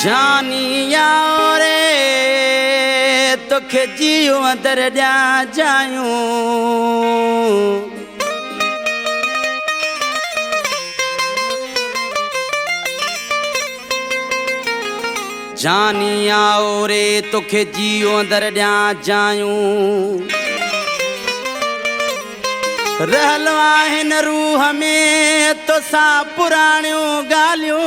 जानिया रे तोखे जियो अंदर ॾिया जायूं जानिया रे तोखे जियो अंदर ॾिया जायूं रहल आहिनि रूह में तोसां पुराणियूं ॻाल्हियूं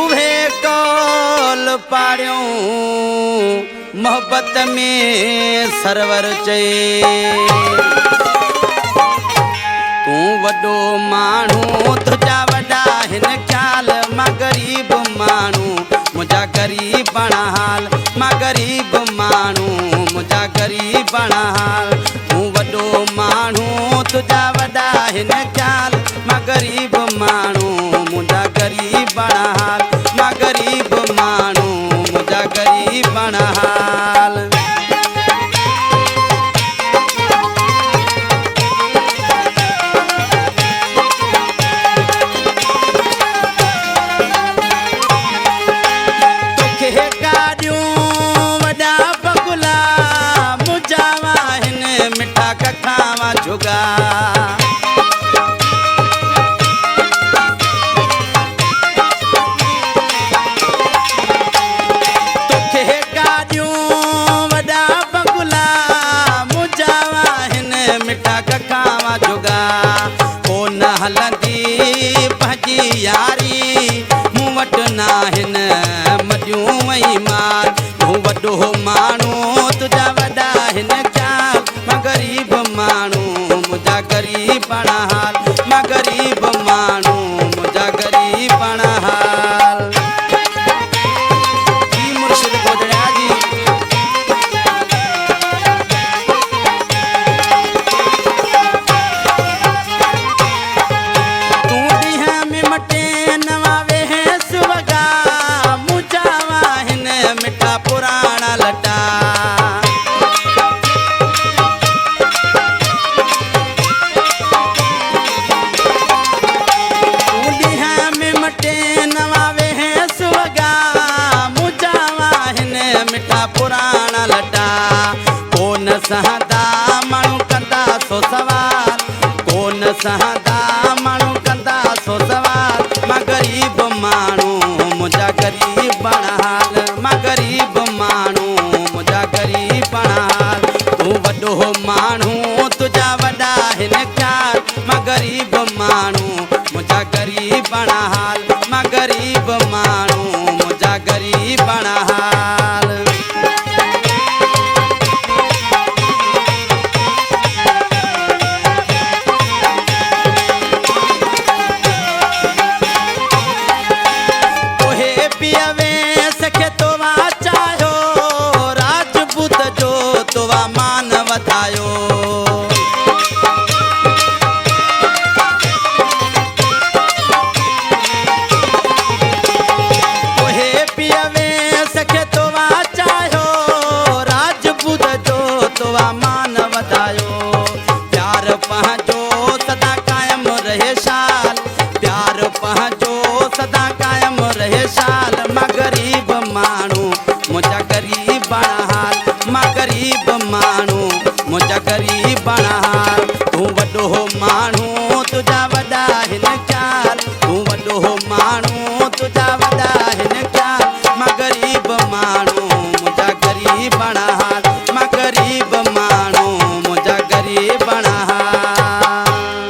उहे कौल पाड़ियूं मोहब्बत में सरवर चए तूं वॾो माण्हू तुंहिंजा वॾा हिन ख़्याल मां ग़रीब माण्हू मुंहिंजा ग़रीब हाल मां ग़रीब माण्हू मुंहिंजा ग़रीब हाल तूं वॾो माण्हू तुंहिंजा वॾा हिन ख़्याल मां ग़रीब माण्हू मुंहिंजा ग़रीब हाल मां ग़रीब माण्हू मुंहिंजा ग़रीब हाल जुगा तोखे गाॾियूं वॾा बगुला मुंहिंजा हिन मिठा कखावा जुगा कोन हलंदी पंहिंजी यारी मूं वटि न हिन मॾियूं वई मार तूं वॾो माण्हू तुंहिंजा वॾा हिन ख़्याल मां ग़रीब माण्हू मुंहिंजा ग़रीब हाल मां ग़रीब माण्हू मुंहिंजा ग़रीब हाल जी मुर्शिद गोदड़िया जी तूं ॾींहं में मटे नवा वेस वॻा मुंहिंजा हिन मिठा पुराणा लटा पुराणा लटा कोन सहंदा माण्हू कंदा सो सवाल कोन सहंदा माण्हू कंदा सो सवाल मां ग़रीब माण्हू मुंहिंजा ग़रीब हाल मां ग़रीब माण्हू मुंहिंजा ग़रीब हाल तूं वॾो माण्हू तुंहिंजा वॾा हिन ख़्याल मां ग़रीब माण्हू मुंहिंजा ग़रीब हाल मां ग़रीब माण्हू मुंहिंजा ग़रीब हाल मान वधायो तोहे पियवे सखे तोवा चाहियो राजपूत जो तोवा मान वधायो प्यार पंहिंजो सदा कायम रहे शाल प्यार पंहिंजो सदा कायम रहे शाल मां ग़रीब माण्हू मुंहिंजा ग़रीब हाल मां ग़रीब माण्हू मुंहिंजा ग़रीब हाल तूं वॾो माण्हू